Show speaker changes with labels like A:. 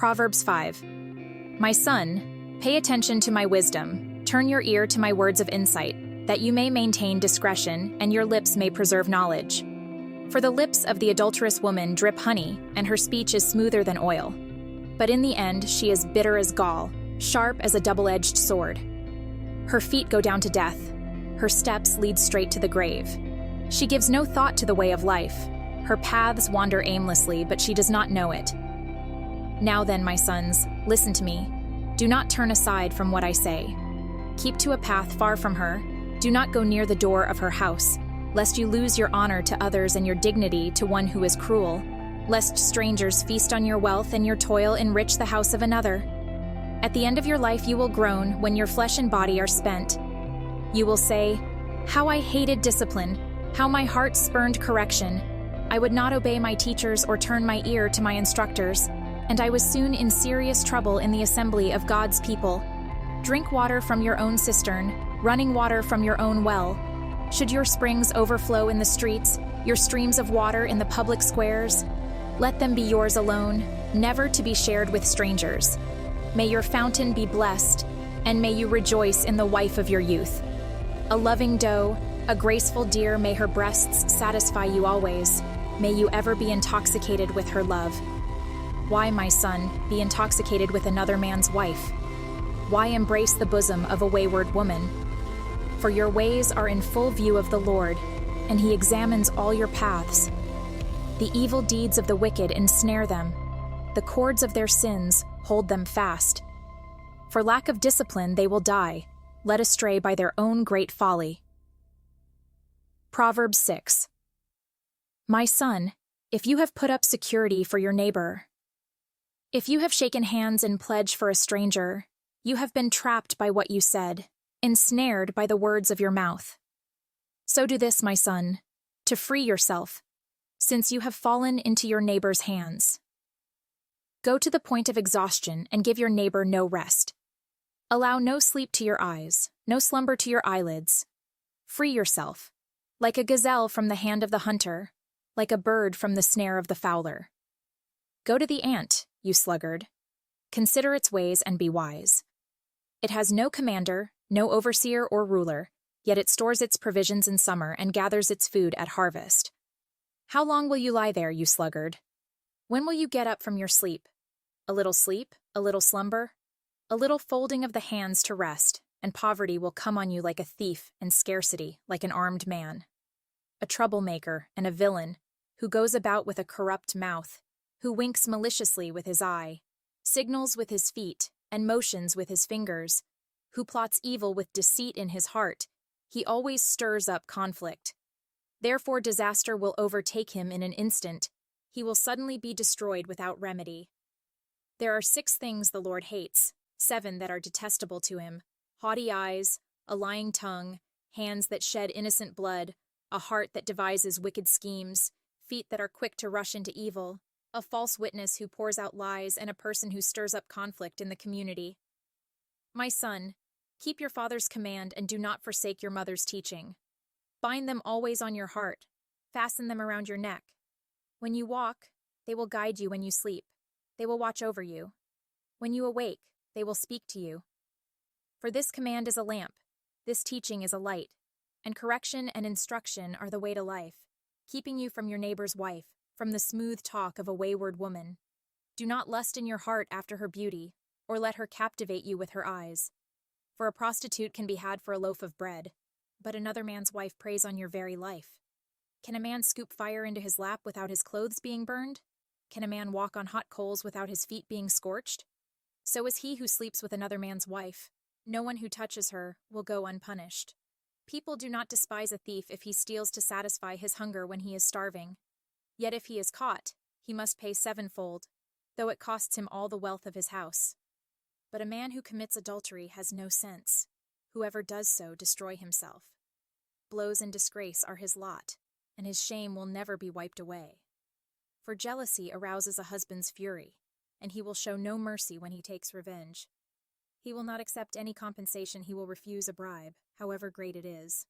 A: Proverbs 5. My son, pay attention to my wisdom, turn your ear to my words of insight, that you may maintain discretion and your lips may preserve knowledge. For the lips of the adulterous woman drip honey, and her speech is smoother than oil. But in the end she is bitter as gall, sharp as a double-edged sword. Her feet go down to death. Her steps lead straight to the grave. She gives no thought to the way of life. Her paths wander aimlessly, but she does not know it. Now then, my sons, listen to me. Do not turn aside from what I say. Keep to a path far from her. Do not go near the door of her house, lest you lose your honor to others and your dignity to one who is cruel, lest strangers feast on your wealth and your toil enrich the house of another. At the end of your life you will groan when your flesh and body are spent. You will say, "How I hated discipline, how my heart spurned correction. I would not obey my teachers or turn my ear to my instructors, and I was soon in serious trouble in the assembly of God's people. Drink water from your own cistern, running water from your own well. Should your springs overflow in the streets, your streams of water in the public squares? Let them be yours alone, never to be shared with strangers. May your fountain be blessed, and may you rejoice in the wife of your youth. A loving doe, a graceful deer, may her breasts satisfy you always. May you ever be intoxicated with her love. Why, my son, be intoxicated with another man's wife? Why embrace the bosom of a wayward woman? For your ways are in full view of the Lord, and he examines all your paths. The evil deeds of the wicked ensnare them. The cords of their sins hold them fast. For lack of discipline they will die, led astray by their own great folly. Proverbs 6. My son, if you have put up security for your neighbor, if you have shaken hands in pledge for a stranger, you have been trapped by what you said, ensnared by the words of your mouth. So do this, my son, to free yourself, since you have fallen into your neighbor's hands. Go to the point of exhaustion and give your neighbor no rest. Allow no sleep to your eyes, no slumber to your eyelids. Free yourself, like a gazelle from the hand of the hunter, like a bird from the snare of the fowler. Go to the ant, you sluggard. Consider its ways and be wise. It has no commander, no overseer or ruler, yet it stores its provisions in summer and gathers its food at harvest. How long will you lie there, you sluggard? When will you get up from your sleep? A little slumber, a little folding of the hands to rest, and poverty will come on you like a thief and scarcity like an armed man. A troublemaker and a villain, who goes about with a corrupt mouth, who winks maliciously with his eye, signals with his feet, and motions with his fingers, who plots evil with deceit in his heart. He always stirs up conflict. Therefore disaster will overtake him in an instant. He will suddenly be destroyed without remedy. There are 6 things the Lord hates, 7 that are detestable to him: haughty eyes, a lying tongue, hands that shed innocent blood, a heart that devises wicked schemes, feet that are quick to rush into evil, a false witness who pours out lies, and a person who stirs up conflict in the community. My son, keep your father's command and do not forsake your mother's teaching. Bind them always on your heart. Fasten them around your neck. When you walk, they will guide you. When you sleep, they will watch over you. When you awake, they will speak to you. For this command is a lamp, this teaching is a light, and correction and instruction are the way to life, keeping you from your neighbor's wife, from the smooth talk of a wayward woman. Do not lust in your heart after her beauty, or let her captivate you with her eyes. For a prostitute can be had for a loaf of bread, but another man's wife preys on your very life. Can a man scoop fire into his lap without his clothes being burned? Can a man walk on hot coals without his feet being scorched? So is he who sleeps with another man's wife. No one who touches her will go unpunished. People do not despise a thief if he steals to satisfy his hunger when he is starving. Yet if he is caught, he must pay 7-fold, though it costs him all the wealth of his house. But a man who commits adultery has no sense. Whoever does so destroy himself. Blows and disgrace are his lot, and his shame will never be wiped away. For jealousy arouses a husband's fury, and he will show no mercy when he takes revenge. He will not accept any compensation, he will refuse a bribe, however great it is.